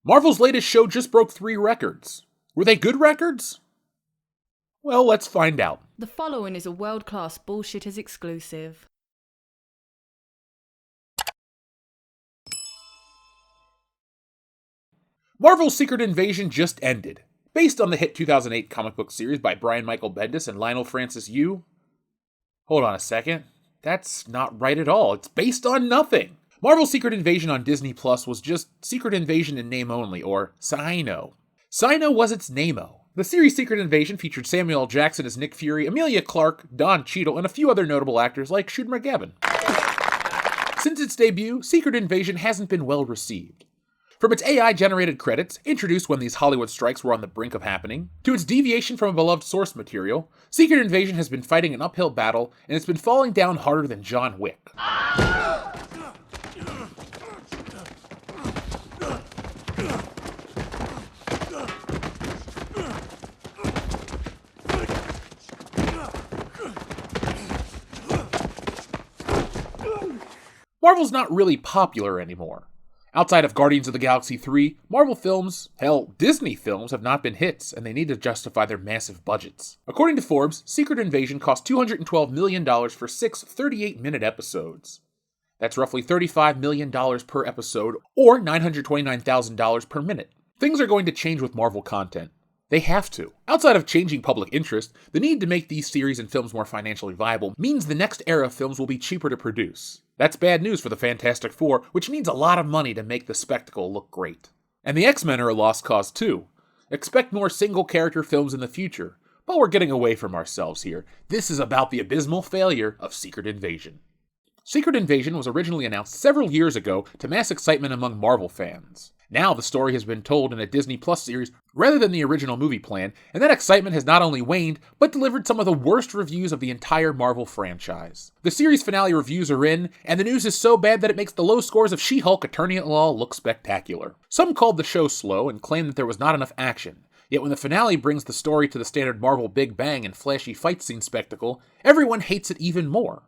Marvel's latest show just broke 3 records. Were they good records? Well, let's find out. The following is a world-class Bullshitters exclusive. Marvel's Secret Invasion just ended. Based on the hit 2008 comic book series by Brian Michael Bendis and Lionel Francis Yu. Hold on a second. That's not right at all. It's based on nothing. Marvel's Secret Invasion on Disney Plus was just Secret Invasion in name only, or Sino. Sino was its name-o. The series Secret Invasion featured Samuel L. Jackson as Nick Fury, Emilia Clarke, Don Cheadle, and a few other notable actors like Shooter McGavin. Since its debut, Secret Invasion hasn't been well received. From its AI-generated credits, introduced when these Hollywood strikes were on the brink of happening, to its deviation from a beloved source material, Secret Invasion has been fighting an uphill battle, and it's been falling down harder than John Wick. Marvel's not really popular anymore. Outside of Guardians of the Galaxy 3, Marvel films, hell, Disney films have not been hits, and they need to justify their massive budgets. According to Forbes, Secret Invasion cost $212 million for 6 38-minute episodes. That's roughly $35 million per episode, or $929,000 per minute. Things are going to change with Marvel content. They have to. Outside of changing public interest, the need to make these series and films more financially viable means the next era of films will be cheaper to produce. That's bad news for the Fantastic Four, which needs a lot of money to make the spectacle look great. And the X-Men are a lost cause too. Expect more single-character films in the future, but we're getting away from ourselves here. This is about the abysmal failure of Secret Invasion. Secret Invasion was originally announced several years ago to mass excitement among Marvel fans. Now the story has been told in a Disney Plus series rather than the original movie plan, and that excitement has not only waned, but delivered some of the worst reviews of the entire Marvel franchise. The series finale reviews are in, and the news is so bad that it makes the low scores of She-Hulk Attorney at Law look spectacular. Some called the show slow and claimed that there was not enough action. Yet when the finale brings the story to the standard Marvel Big Bang and flashy fight scene spectacle, everyone hates it even more.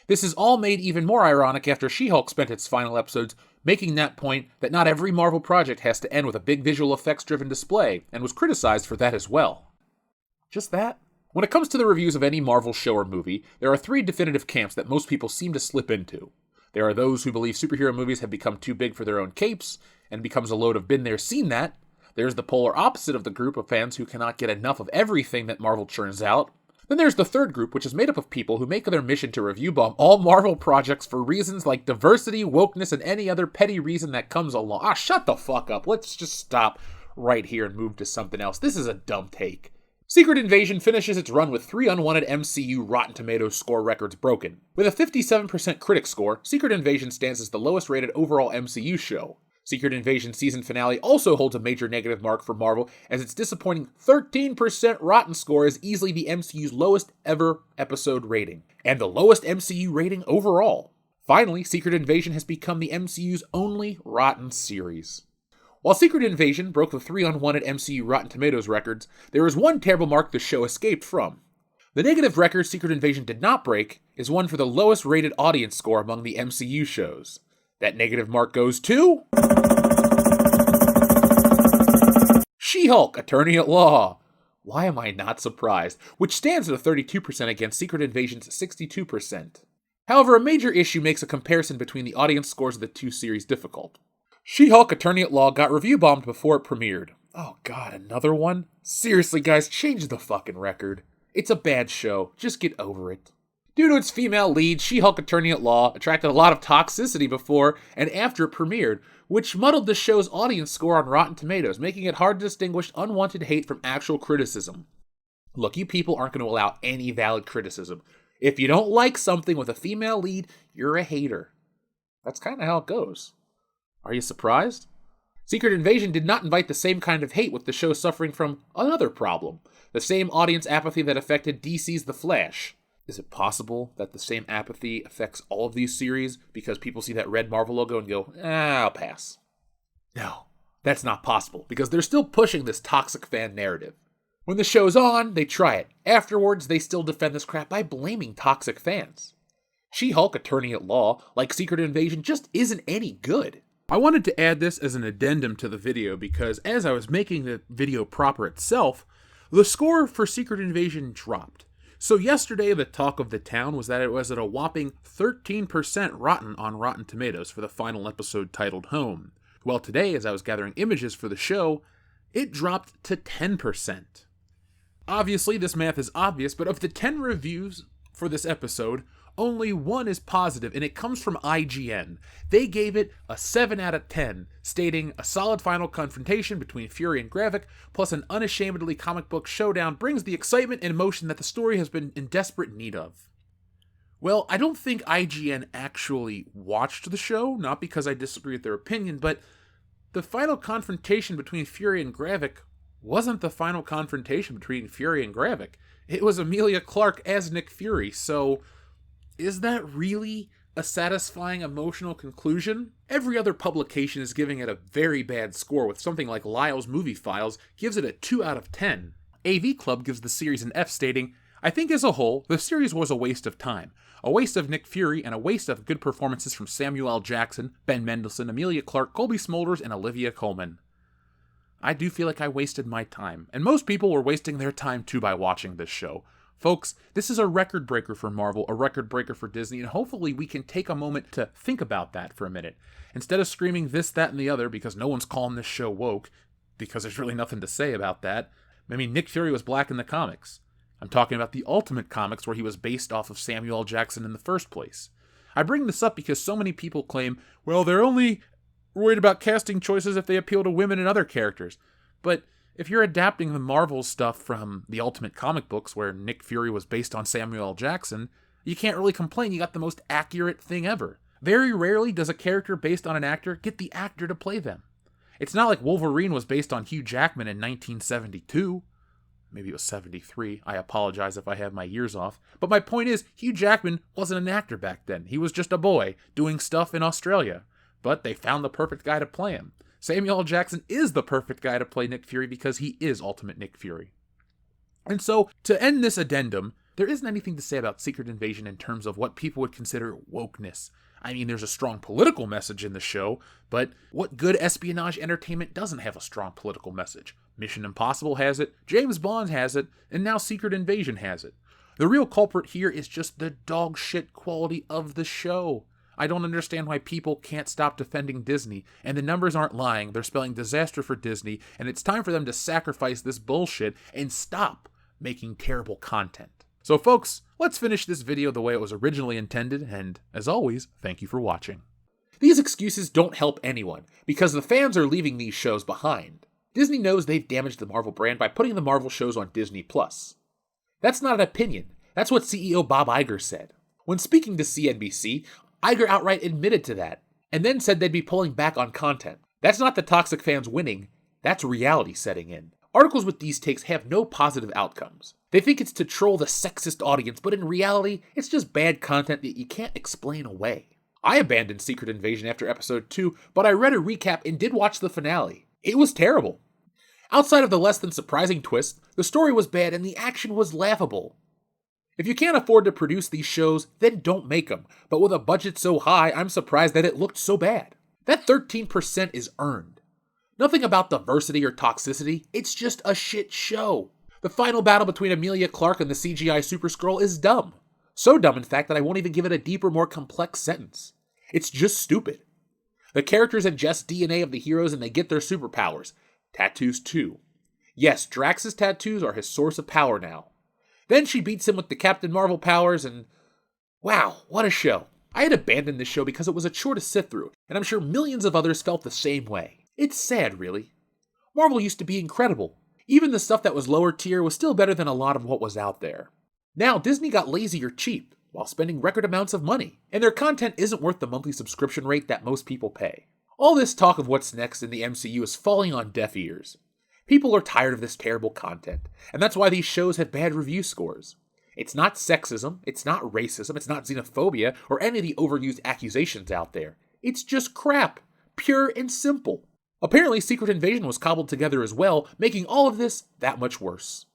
This is all made even more ironic after She-Hulk spent its final episodes making that point that not every Marvel project has to end with a big visual effects-driven display, and was criticized for that as well. Just that? When it comes to the reviews of any Marvel show or movie, there are 3 definitive camps that most people seem to slip into. There are those who believe superhero movies have become too big for their own capes, and becomes a load of been there, seen that. There's the polar opposite of the group of fans who cannot get enough of everything that Marvel churns out. Then there's the third group, which is made up of people who make it their mission to review bomb all Marvel projects for reasons like diversity, wokeness, and any other petty reason that comes along. Shut the fuck up. Let's just stop right here and move to something else. This is a dumb take. Secret Invasion finishes its run with 3 unwanted MCU Rotten Tomatoes score records broken. With a 57% critic score, Secret Invasion stands as the lowest rated overall MCU show. Secret Invasion season finale also holds a major negative mark for Marvel, as its disappointing 13% Rotten score is easily the MCU's lowest ever episode rating, and the lowest MCU rating overall. Finally, Secret Invasion has become the MCU's only rotten series. While Secret Invasion broke the 3 unwanted MCU Rotten Tomatoes records, there is one terrible mark the show escaped from. The negative record Secret Invasion did not break is one for the lowest rated audience score among the MCU shows. That negative mark goes to She-Hulk Attorney at Law. Why am I not surprised? Which stands at a 32% against Secret Invasion's 62%. However, a major issue makes a comparison between the audience scores of the 2 series difficult. She-Hulk Attorney at Law got review bombed before it premiered. Oh god, another one? Seriously guys, change the fucking record. It's a bad show, just get over it. Due to its female lead, She-Hulk Attorney at Law attracted a lot of toxicity before and after it premiered, which muddled the show's audience score on Rotten Tomatoes, making it hard to distinguish unwanted hate from actual criticism. Look, you people aren't going to allow any valid criticism. If you don't like something with a female lead, you're a hater. That's kind of how it goes. Are you surprised? Secret Invasion did not invite the same kind of hate, with the show suffering from another problem, the same audience apathy that affected DC's The Flash. Is it possible that the same apathy affects all of these series because people see that red Marvel logo and go, I'll pass? No, that's not possible because they're still pushing this toxic fan narrative. When the show's on, they try it. Afterwards, they still defend this crap by blaming toxic fans. She-Hulk Attorney at Law, like Secret Invasion, just isn't any good. I wanted to add this as an addendum to the video because as I was making the video proper itself, the score for Secret Invasion dropped. So yesterday, the talk of the town was that it was at a whopping 13% rotten on Rotten Tomatoes for the final episode titled Home. Well, today, as I was gathering images for the show, it dropped to 10%. Obviously, this math is obvious, but of the 10 reviews for this episode, only one is positive, and it comes from IGN. They gave it a 7 out of 10, stating a solid final confrontation between Fury and Gravik, plus an unashamedly comic book showdown brings the excitement and emotion that the story has been in desperate need of. Well, I don't think IGN actually watched the show, not because I disagree with their opinion, but the final confrontation between Fury and Gravik wasn't the final confrontation between Fury and Gravik. It was Emilia Clarke as Nick Fury, so is that really a satisfying emotional conclusion? Every other publication is giving it a very bad score, with something like Lyle's Movie Files gives it a 2 out of 10. AV Club gives the series an F, stating, "I think as a whole, the series was a waste of time. A waste of Nick Fury and a waste of good performances from Samuel L. Jackson, Ben Mendelsohn, Emilia Clarke, Colby Smulders, and Olivia Colman." I do feel like I wasted my time, and most people were wasting their time too by watching this show. Folks, this is a record breaker for Marvel, a record breaker for Disney, and hopefully we can take a moment to think about that for a minute. Instead of screaming this, that, and the other, because no one's calling this show woke, because there's really nothing to say about that. I mean, Nick Fury was black in the comics. I'm talking about the Ultimate Comics, where he was based off of Samuel L. Jackson in the first place. I bring this up because so many people claim, well, they're only worried about casting choices if they appeal to women and other characters. But if you're adapting the Marvel stuff from the Ultimate comic books, where Nick Fury was based on Samuel L. Jackson, you can't really complain. You got the most accurate thing ever. Very rarely does a character based on an actor get the actor to play them. It's not like Wolverine was based on Hugh Jackman in 1972. Maybe it was 73. I apologize if I have my years off. But my point is, Hugh Jackman wasn't an actor back then. He was just a boy doing stuff in Australia. But they found the perfect guy to play him. Samuel L. Jackson is the perfect guy to play Nick Fury because he is Ultimate Nick Fury. And so, to end this addendum, there isn't anything to say about Secret Invasion in terms of what people would consider wokeness. I mean, there's a strong political message in the show, but what good espionage entertainment doesn't have a strong political message? Mission Impossible has it, James Bond has it, and now Secret Invasion has it. The real culprit here is just the dog shit quality of the show. I don't understand why people can't stop defending Disney, and the numbers aren't lying. They're spelling disaster for Disney, and it's time for them to sacrifice this bullshit and stop making terrible content. So folks, let's finish this video the way it was originally intended, and as always, thank you for watching. These excuses don't help anyone, because the fans are leaving these shows behind. Disney knows they've damaged the Marvel brand by putting the Marvel shows on Disney+. That's not an opinion. That's what CEO Bob Iger said. When speaking to CNBC, Iger outright admitted to that, and then said they'd be pulling back on content. That's not the toxic fans winning, that's reality setting in. Articles with these takes have no positive outcomes. They think it's to troll the sexist audience, but in reality, it's just bad content that you can't explain away. I abandoned Secret Invasion after episode 2, but I read a recap and did watch the finale. It was terrible. Outside of the less than surprising twist, the story was bad and the action was laughable. If you can't afford to produce these shows, then don't make them. But with a budget so high, I'm surprised that it looked so bad. That 13% is earned. Nothing about diversity or toxicity, it's just a shit show. The final battle between Emilia Clarke and the CGI Super Skrull is dumb. So dumb, in fact, that I won't even give it a deeper, more complex sentence. It's just stupid. The characters ingest DNA of the heroes and they get their superpowers. Tattoos too. Yes, Drax's tattoos are his source of power now. Then she beats him with the Captain Marvel powers and... wow, what a show. I had abandoned this show because it was a chore to sit through, and I'm sure millions of others felt the same way. It's sad, really. Marvel used to be incredible. Even the stuff that was lower tier was still better than a lot of what was out there. Now, Disney got lazy or cheap, while spending record amounts of money, and their content isn't worth the monthly subscription rate that most people pay. All this talk of what's next in the MCU is falling on deaf ears. People are tired of this terrible content, and that's why these shows have bad review scores. It's not sexism, it's not racism, it's not xenophobia, or any of the overused accusations out there. It's just crap. Pure and simple. Apparently, Secret Invasion was cobbled together as well, making all of this that much worse.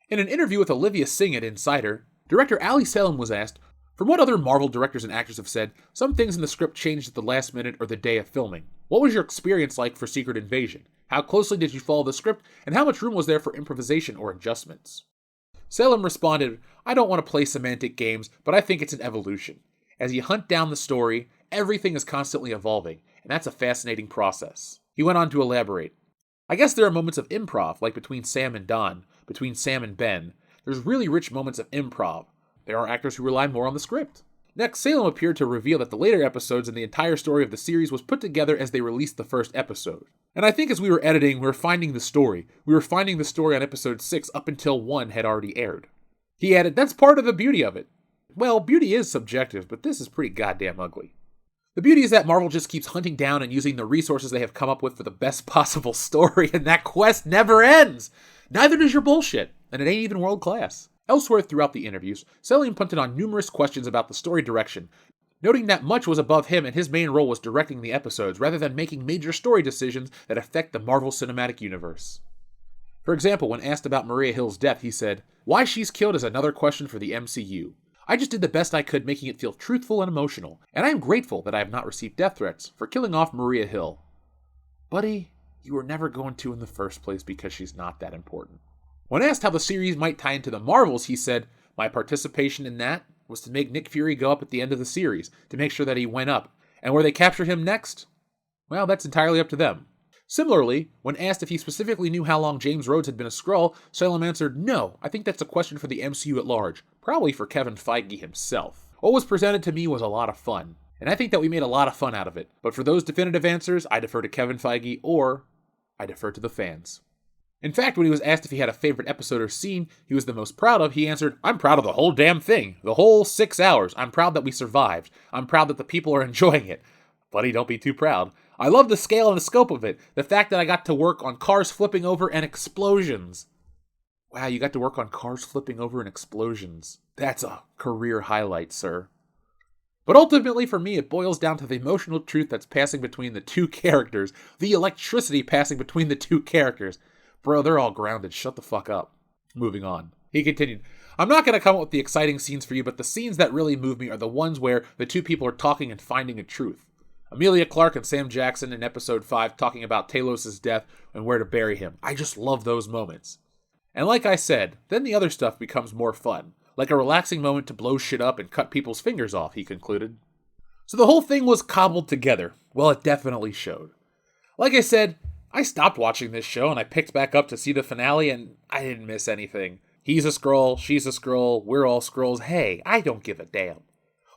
In an interview with Olivia Singh at Insider, director Ali Salem was asked, From what other Marvel directors and actors have said, some things in the script changed at the last minute or the day of filming. What was your experience like for Secret Invasion? How closely did you follow the script, and how much room was there for improvisation or adjustments? Salem responded, I don't want to play semantic games, but I think it's an evolution. As you hunt down the story, everything is constantly evolving, and that's a fascinating process. He went on to elaborate. I guess there are moments of improv, like between Sam and Don, between Sam and Ben. There's really rich moments of improv. There are actors who rely more on the script. Next, Salem appeared to reveal that the later episodes and the entire story of the series was put together as they released the first episode. And I think as we were editing, we were finding the story. We were finding the story on episode 6 up until 1 had already aired. He added, that's part of the beauty of it. Well, beauty is subjective, but this is pretty goddamn ugly. The beauty is that Marvel just keeps hunting down and using the resources they have come up with for the best possible story, and that quest never ends! Neither does your bullshit, and it ain't even world class. Elsewhere throughout the interviews, Salem punted on numerous questions about the story direction, noting that much was above him and his main role was directing the episodes rather than making major story decisions that affect the Marvel Cinematic Universe. For example, when asked about Maria Hill's death, he said, why she's killed is another question for the MCU. I just did the best I could making it feel truthful and emotional, and I am grateful that I have not received death threats for killing off Maria Hill. Buddy, you were never going to in the first place because she's not that important. When asked how the series might tie into the Marvels, he said, my participation in that was to make Nick Fury go up at the end of the series, to make sure that he went up. And where they capture him next? Well, that's entirely up to them. Similarly, when asked if he specifically knew how long James Rhodes had been a Skrull, Salem answered, no, I think that's a question for the MCU at large, probably for Kevin Feige himself. What was presented to me was a lot of fun, and I think that we made a lot of fun out of it. But for those definitive answers, I defer to Kevin Feige, or I defer to the fans. In fact, when he was asked if he had a favorite episode or scene he was the most proud of, he answered, I'm proud of the whole damn thing. The whole 6 hours. I'm proud that we survived. I'm proud that the people are enjoying it. Buddy, don't be too proud. I love the scale and the scope of it. The fact that I got to work on cars flipping over and explosions. Wow, you got to work on cars flipping over and explosions. That's a career highlight, sir. But ultimately, for me, it boils down to the emotional truth that's passing between the two characters. The electricity passing between the two characters. Bro, they're all grounded. Shut the fuck up. Moving on. He continued, I'm not going to come up with the exciting scenes for you, but the scenes that really move me are the ones where the two people are talking and finding a truth. Emilia Clarke and Sam Jackson in episode 5 talking about Talos' death and where to bury him. I just love those moments. And like I said, then the other stuff becomes more fun. Like a relaxing moment to blow shit up and cut people's fingers off, he concluded. So the whole thing was cobbled together. Well, it definitely showed. Like I said, I stopped watching this show and I picked back up to see the finale and I didn't miss anything. He's a Skrull, she's a Skrull, we're all Skrulls. Hey, I don't give a damn.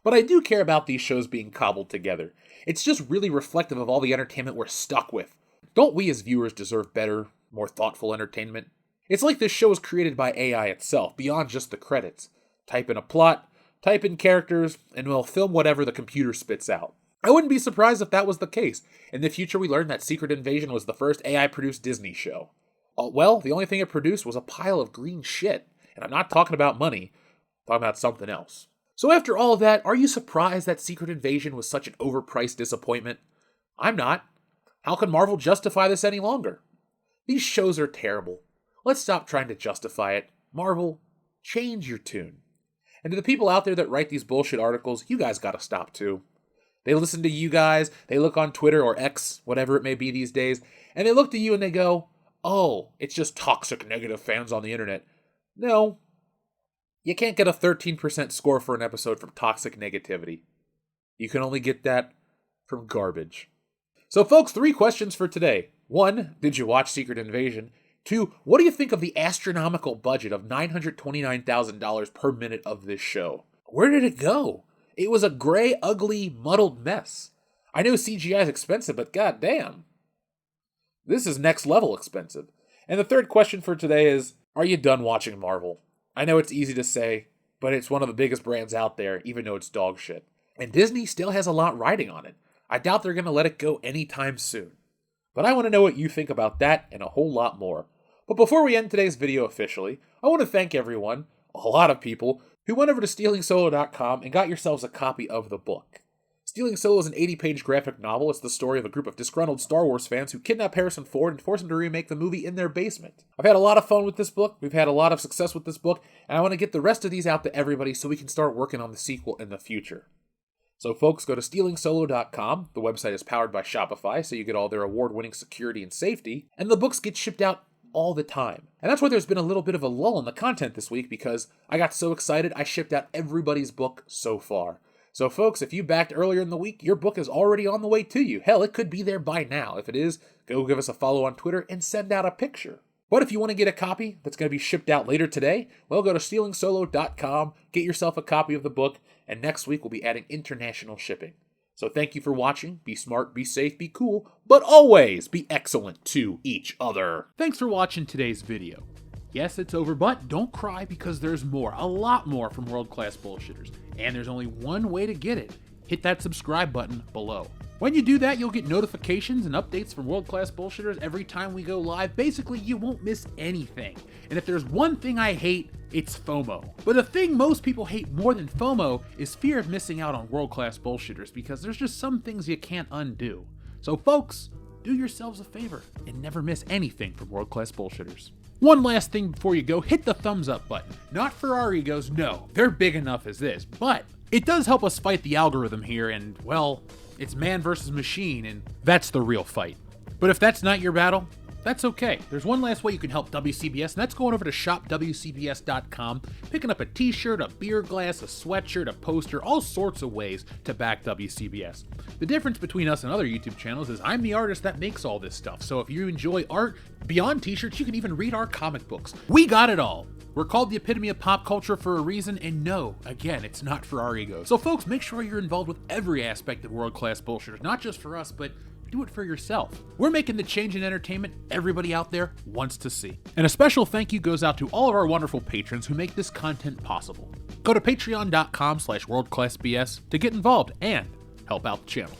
But I do care about these shows being cobbled together. It's just really reflective of all the entertainment we're stuck with. Don't we as viewers deserve better, more thoughtful entertainment? It's like this show is created by AI itself, beyond just the credits. Type in a plot, type in characters, and we'll film whatever the computer spits out. I wouldn't be surprised if that was the case. In the future, we learned that Secret Invasion was the first AI-produced Disney show. Well, the only thing it produced was a pile of green shit. And I'm not talking about money. I'm talking about something else. So after all of that, are you surprised that Secret Invasion was such an overpriced disappointment? I'm not. How can Marvel justify this any longer? These shows are terrible. Let's stop trying to justify it. Marvel, change your tune. And to the people out there that write these bullshit articles, you guys gotta stop too. They listen to you guys, they look on Twitter or X, whatever it may be these days, and they look to you and they go, oh, it's just toxic negative fans on the internet. No. You can't get a 13% score for an episode from toxic negativity. You can only get that from garbage. So folks, 3 questions for today. 1, did you watch Secret Invasion? 2, what do you think of the astronomical budget of $929,000 per minute of this show? Where did it go? It was a gray, ugly, muddled mess. I know CGI is expensive, but goddamn. This is next level expensive. And the 3rd question for today is, are you done watching Marvel? I know it's easy to say, but it's one of the biggest brands out there, even though it's dog shit. And Disney still has a lot riding on it. I doubt they're going to let it go anytime soon. But I want to know what you think about that and a whole lot more. But before we end today's video officially, I want to thank everyone, a lot of people, who went over to stealingsolo.com and got yourselves a copy of the book. Stealing Solo is an 80-page graphic novel. It's the story of a group of disgruntled Star Wars fans who kidnap Harrison Ford and force him to remake the movie in their basement. I've had a lot of fun with this book. We've had a lot of success with this book, and I want to get the rest of these out to everybody so we can start working on the sequel in the future. So folks, go to stealingsolo.com. The website is powered by Shopify, so you get all their award-winning security and safety, and the books get shipped out all the time. And that's why there's been a little bit of a lull in the content this week, because I got so excited I shipped out everybody's book so far. So folks, if you backed earlier in the week, your book is already on the way to you. Hell, it could be there by now. If it is, go give us a follow on Twitter and send out a picture. But if you want to get a copy that's going to be shipped out later today, well, go to stealingsolo.com, get yourself a copy of the book, and next week we'll be adding international shipping. So thank you for watching. Be smart, be safe, be cool, but always be excellent to each other. Thanks for watching today's video. Yes, it's over, but don't cry because there's more, a lot more from World Class Bullshitters. And there's only one way to get it. Hit that subscribe button below. When you do that, you'll get notifications and updates from World Class Bullshitters every time we go live. Basically, you won't miss anything. And if there's one thing I hate, it's FOMO. But the thing most people hate more than FOMO is fear of missing out on World Class Bullshitters, because there's just some things you can't undo. So folks, do yourselves a favor and never miss anything from World Class Bullshitters. One last thing before you go, hit the thumbs up button. Not for our egos, no, they're big enough as this, but it does help us fight the algorithm here, and well, it's man versus machine, and that's the real fight. But if that's not your battle, that's okay. There's one last way you can help WCBS, and that's going over to shopwcbs.com, picking up a t-shirt, a beer glass, a sweatshirt, a poster, all sorts of ways to back WCBS. The difference between us and other YouTube channels is I'm the artist that makes all this stuff, so if you enjoy art beyond t-shirts, you can even read our comic books. We got it all. We're called the epitome of pop culture for a reason, and no, again, it's not for our egos. So folks, make sure you're involved with every aspect of World Class Bullshitters, not just for us, but do it for yourself. We're making the change in entertainment everybody out there wants to see. And a special thank you goes out to all of our wonderful patrons who make this content possible. Go to patreon.com/worldclassbs to get involved and help out the channel.